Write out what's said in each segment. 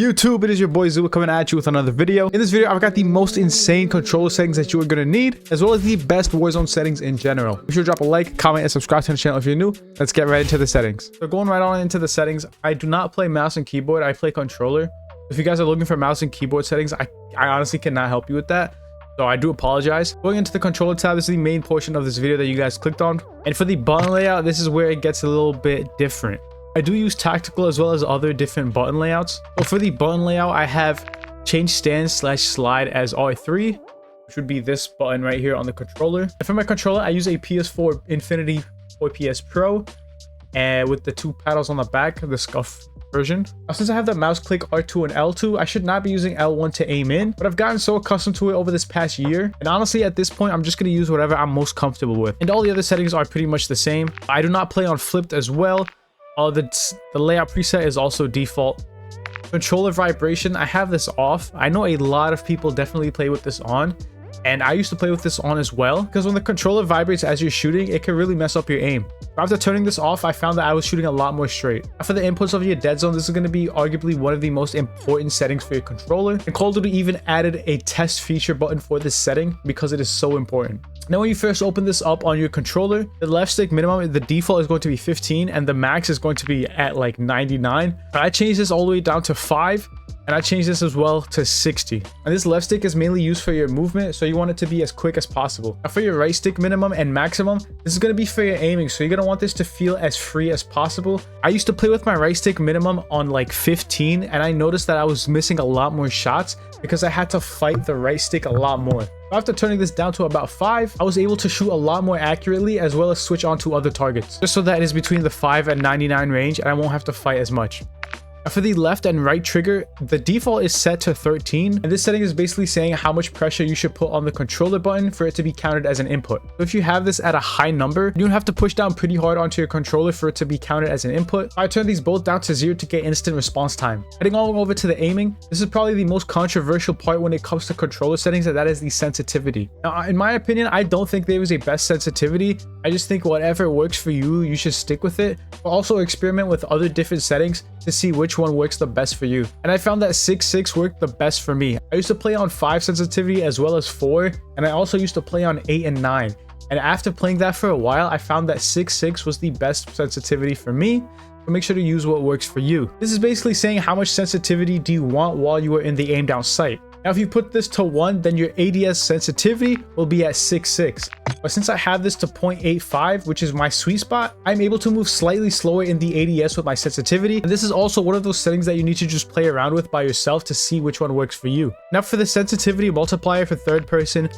YouTube, it is your boy Zuba coming at you with another video. In this video, I've got the most insane controller settings that you are going to need, as well as the best Warzone settings in general. Be sure to drop a like, comment, and subscribe to the channel if you're new. Let's get right into the settings. So going right on into the settings, I do not play mouse and keyboard, I play controller. If you guys are looking for mouse and keyboard settings, I honestly cannot help you with that. So I do apologize. Going into the controller tab, this is the main portion of this video that you guys clicked on. And for the button layout, this is where it gets a little bit different. I do use tactical as well as other different button layouts. So for the button layout, I have change stand/slide as R3, which would be this button right here on the controller. And for my controller, I use a PS4 Infinity 4PS Pro, and with the two paddles on the back, the scuff version. Now, since I have the mouse click R2 and L2, I should not be using L1 to aim in, but I've gotten so accustomed to it over this past year. And honestly, at this point, I'm just going to use whatever I'm most comfortable with. And all the other settings are pretty much the same. I do not play on flipped as well. The layout preset is also default. Controller vibration, I have this off. I know a lot of people definitely play with this on, and I used to play with this on as well, because when the controller vibrates as you're shooting, it can really mess up your aim. After turning this off, I found that I was shooting a lot more straight. For the inputs of your dead zone, this is going to be arguably one of the most important settings for your controller. And Call of Duty even added a test feature button for this setting because it is so important. Now, when you first open this up on your controller, the left stick minimum, the default is going to be 15, and the max is going to be at like 99. But I changed this all the way down to 5. And I changed this as well to 60. And this left stick is mainly used for your movement, so you want it to be as quick as possible. Now for your right stick minimum and maximum, this is going to be for your aiming, so you're going to want this to feel as free as possible. I used to play with my right stick minimum on like 15, and I noticed that I was missing a lot more shots because I had to fight the right stick a lot more. After turning this down to about 5, I was able to shoot a lot more accurately, as well as switch on to other targets, just so that it is between the 5 and 99 range and I won't have to fight as much. For the left and right trigger, the default is set to 13, and this setting is basically saying how much pressure you should put on the controller button for it to be counted as an input. So if you have this at a high number, you don't have to push down pretty hard onto your controller for it to be counted as an input. I turn these both down to 0 to get instant response time. Heading all over to the aiming, this is probably the most controversial part when it comes to controller settings, and that is the sensitivity. Now, in my opinion, I don't think there is a best sensitivity. I just think whatever works for you, you should stick with it, but also experiment with other different settings to see which one works the best for you. And I found that 6.6 worked the best for me. I used to play on 5 sensitivity as well as 4, and I also used to play on 8 and 9. And after playing that for a while, I found that 6.6 was the best sensitivity for me. So make sure to use what works for you. This is basically saying how much sensitivity do you want while you are in the aim down sight. Now, if you put this to 1, then your ADS sensitivity will be at 6.6. But since I have this to 0.85, which is my sweet spot, I'm able to move slightly slower in the ADS with my sensitivity. And this is also one of those settings that you need to just play around with by yourself to see which one works for you. Now, for the sensitivity multiplier for third person,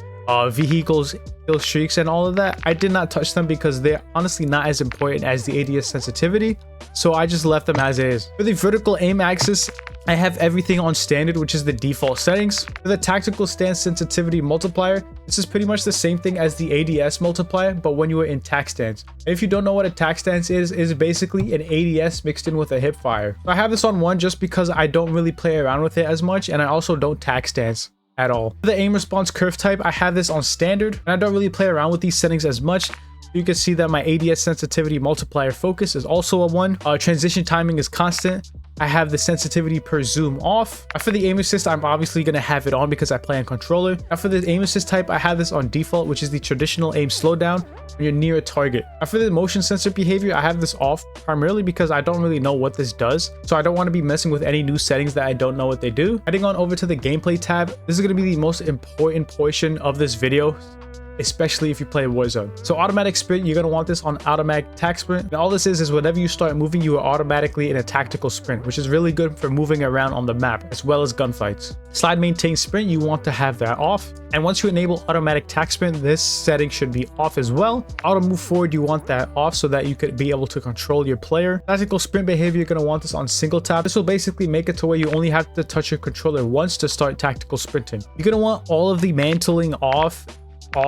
vehicles, kill streaks, and all of that, I did not touch them because they're honestly not as important as the ADS sensitivity, so I just left them as is. For the vertical aim axis, I have everything on standard, which is the default settings. For the tactical stance sensitivity multiplier, this is pretty much the same thing as the ADS multiplier, but when you are in tac stance. And if you don't know what a tac stance is basically an ADS mixed in with a hip fire. So I have this on 1 just because I don't really play around with it as much, and I also don't tac stance at all. For the aim response curve type, I have this on standard, and I don't really play around with these settings as much. You can see that my ADS sensitivity multiplier focus is also a 1. Transition timing is constant. I have the sensitivity per zoom off. For the aim assist, I'm obviously going to have it on because I play on controller. For the aim assist type, I have this on default, which is the traditional aim slowdown when you're near a target. For the motion sensor behavior, I have this off primarily because I don't really know what this does, so I don't want to be messing with any new settings that I don't know what they do. Heading on over to the gameplay tab, this is going to be the most important portion of this video, especially if you play Warzone. So automatic sprint, you're going to want this on automatic tac sprint. And all this is whenever you start moving, you are automatically in a tactical sprint, which is really good for moving around on the map as well as gunfights. Slide maintain sprint, you want to have that off. And once you enable automatic tac sprint, this setting should be off as well. Auto move forward, you want that off so that you could be able to control your player. Tactical sprint behavior, you're going to want this on single tap. This will basically make it to where you only have to touch your controller once to start tactical sprinting. You're going to want all of the mantling off. You're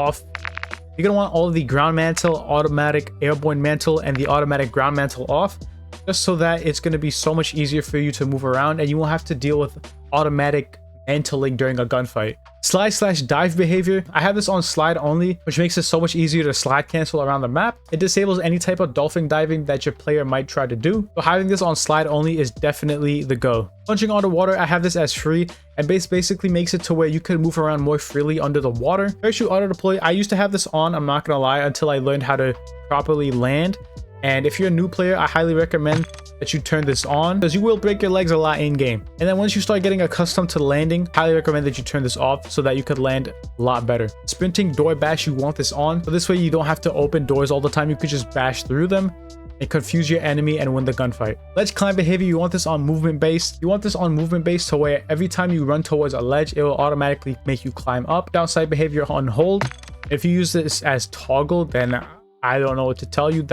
going to want all of the ground mantle, automatic airborne mantle, and the automatic ground mantle off, just so that it's going to be so much easier for you to move around and you won't have to deal with automatic and to link during a gunfight. Slide/dive behavior. I have this on slide only, which makes it so much easier to slide cancel around the map. It disables any type of dolphin diving that your player might try to do. So having this on slide only is definitely the go. Plunging underwater, I have this as free, and basically makes it to where you can move around more freely under the water. Parachute auto deploy, I used to have this on, I'm not gonna lie, until I learned how to properly land. And if you're a new player, I highly recommend that you turn this on, because you will break your legs a lot in game. And then once you start getting accustomed to landing, highly recommend that you turn this off so that you could land a lot better. Sprinting door bash, you want this on, so this way you don't have to open doors all the time. You could just bash through them and confuse your enemy and win the gunfight. Ledge climb behavior, you want this on movement based. You want this on movement based to where every time you run towards a ledge, it will automatically make you climb up. Downside behavior on hold. If you use this as toggle, then I don't know what to tell you.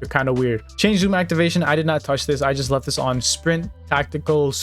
You're kind of weird. Change zoom activation, I did not touch this. I just left this on sprint, tactical,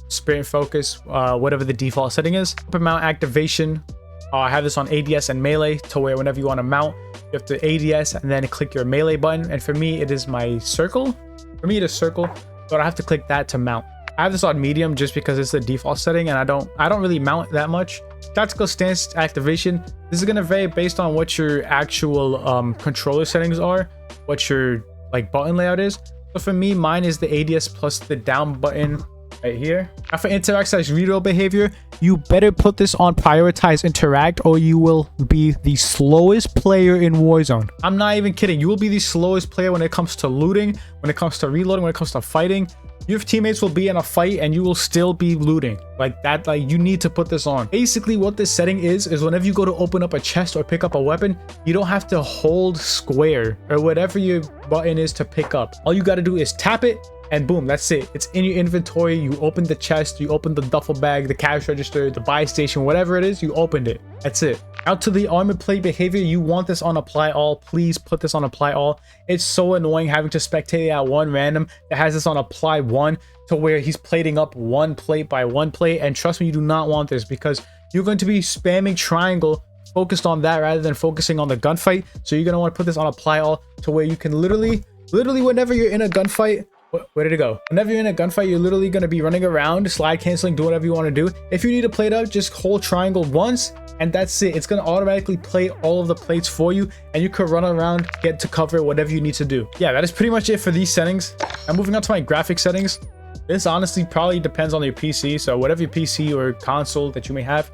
sprint focus, whatever the default setting is. Open mount activation, I have this on ADS and melee to where whenever you want to mount, you have to ADS and then click your melee button. And for me, it is my circle. For me, it is circle, but I have to click that to mount. I have this on medium just because it's the default setting and I don't really mount that much. Tactical stance activation, this is going to vary based on what your actual controller settings are, what your like button layout is. So for me, mine is the ADS plus the down button right here. Now for interact/reroll behavior, you better put this on prioritize interact or you will be the slowest player in Warzone. I'm not even kidding. You will be the slowest player when it comes to looting, when it comes to reloading, when it comes to fighting. Your teammates will be in a fight and you will still be looting like that. Like, you need to put this on. Basically what this setting is whenever you go to open up a chest or pick up a weapon, you don't have to hold square or whatever your button is to pick up. All you got to do is tap it and boom, that's it. It's in your inventory. You open the chest, you open the duffel bag, the cash register, the buy station, whatever it is, you opened it. That's it. Out to the armor plate behavior, you want this on apply all. Please put this on apply all. It's so annoying having to spectate at one random that has this on apply one to where he's plating up one plate by one plate. And trust me, you do not want this because you're going to be spamming triangle focused on that rather than focusing on the gunfight. So you're going to want to put this on apply all to where you can literally whenever you're in a gunfight, where did it go? Whenever you're in a gunfight, you're literally going to be running around, slide canceling, do whatever you want to do. If you need to plate up, just hold triangle once and that's it. It's going to automatically plate all of the plates for you and you can run around, get to cover, whatever you need to do. Yeah, that is pretty much it for these settings. I'm moving on to my graphic settings. This honestly probably depends on your PC. So whatever your PC or console that you may have,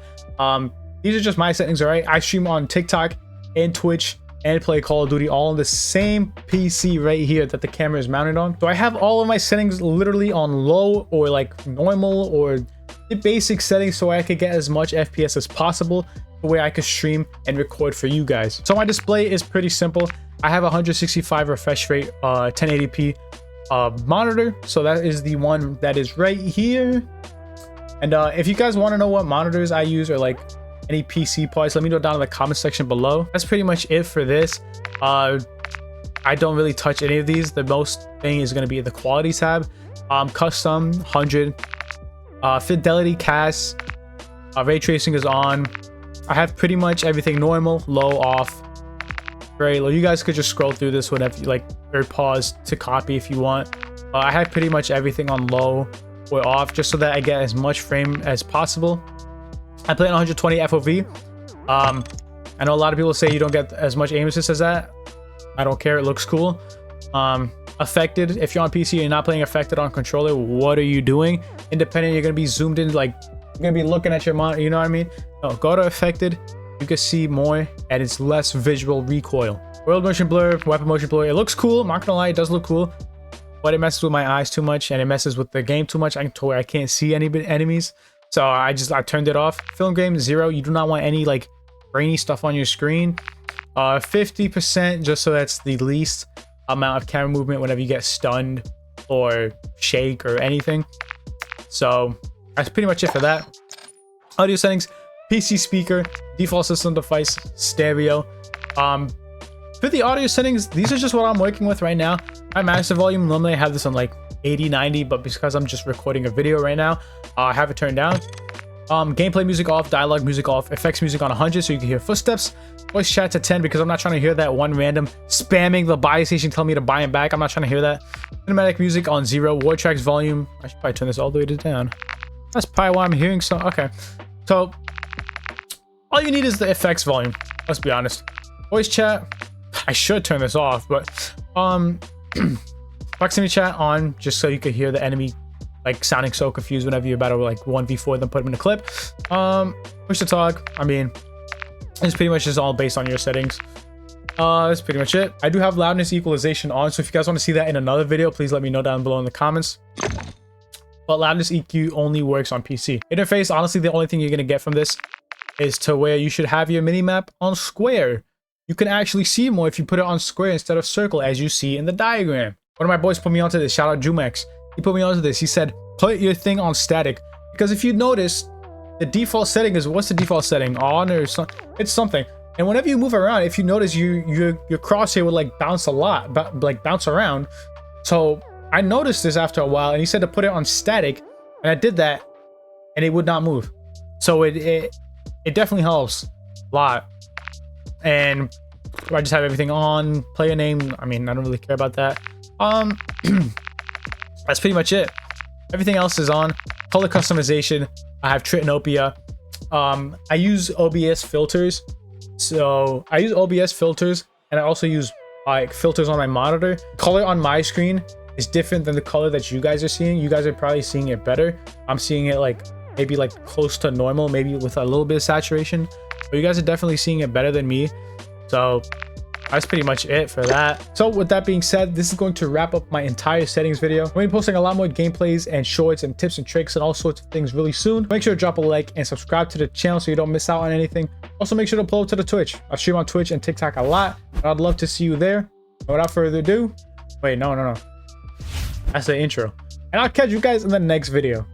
these are just my settings, all right? I stream on TikTok and Twitch and play Call of Duty all on the same PC right here that the camera is mounted on. So I have all of my settings literally on low or like normal or the basic settings so I could get as much FPS as possible the way I could stream and record for you guys. So my display is pretty simple. I have 165 refresh rate 1080p monitor, so that is the one that is right here. And if you guys want to know what monitors I use or like any PC parts, let me know down in the comment section below. That's pretty much it for this. I don't really touch any of these. The most thing is going to be the quality tab. Custom 100, fidelity cast, ray tracing is on. I have pretty much everything normal, low, off, very low. You guys could just scroll through this whenever you like, or pause to copy if you want. I have pretty much everything on low or off just so that I get as much frame as possible. I play on 120 FOV. I know a lot of people say you don't get as much aim assist as that. I don't care, it looks cool. Affected, if you're on PC and you're not playing affected on controller, what are you doing? Independent, you're gonna be zoomed in, like you're gonna be looking at your monitor, you know what I mean? No, go to affected, you can see more and it's less visual recoil. World motion blur, weapon motion blur, it looks cool, I'm not gonna lie, it does look cool, but it messes with my eyes too much and it messes with the game too much to where I can't see any enemies. So I turned it off. Film game 0, you do not want any like grainy stuff on your screen. 50% just so that's the least amount of camera movement whenever you get stunned or shake or anything. So that's pretty much it for that. Audio settings, PC speaker, default system device, stereo. For the audio settings, these are just what I'm working with right now. My master volume, normally I have this on like 80, 90, but because I'm just recording a video right now, I have it turned down. Gameplay music off, dialogue music off, effects music on 100 so you can hear footsteps. Voice chat to 10 because I'm not trying to hear that one random spamming the buy station telling me to buy him back. I'm not trying to hear that. Cinematic music on 0. War tracks volume, I should probably turn this all the way to down. That's probably why I'm hearing some. Okay, so all you need is the effects volume. Let's be honest. Voice chat, I should turn this off, but proximity chat on, just so you could hear the enemy like sounding so confused whenever you're about to like 1v4 them, put them in a clip. Push to talk, I mean, it's pretty much just all based on your settings. That's pretty much it. I do have loudness equalization on, so if you guys want to see that in another video, please let me know down below in the comments. But loudness EQ only works on PC. Interface, honestly, the only thing you're gonna get from this is to where you should have your minimap on square. You can actually see more if you put it on square instead of circle, as you see in the diagram. One of my boys put me onto this. Shout out ZubaaX. He put me onto this. He said, put your thing on static, because if you notice, the default setting is, what's the default setting? On or something? It's something. And whenever you move around, if you notice, your crosshair would like bounce a lot, but like bounce around. So I noticed this after a while, and he said to put it on static, and I did that, and it would not move. So it definitely helps a lot. And I just have everything on. Player name, I mean, I don't really care about that. That's pretty much it. Everything else is on. Color customization, I have Tritanopia. I use OBS filters. So I use OBS filters, and I also use like filters on my monitor. Color on my screen is different than the color that you guys are seeing. You guys are probably seeing it better. I'm seeing it like maybe like close to normal, maybe with a little bit of saturation, but you guys are definitely seeing it better than me. So that's pretty much it for that. So with that being said, this is going to wrap up my entire settings video. I'm going to be posting a lot more gameplays and shorts and tips and tricks and all sorts of things really soon. Make sure to drop a like and subscribe to the channel so you don't miss out on anything. Also, make sure to upload to the Twitch. I stream on Twitch and TikTok a lot, and I'd love to see you there. And without further ado, wait, no. That's the intro. And I'll catch you guys in the next video.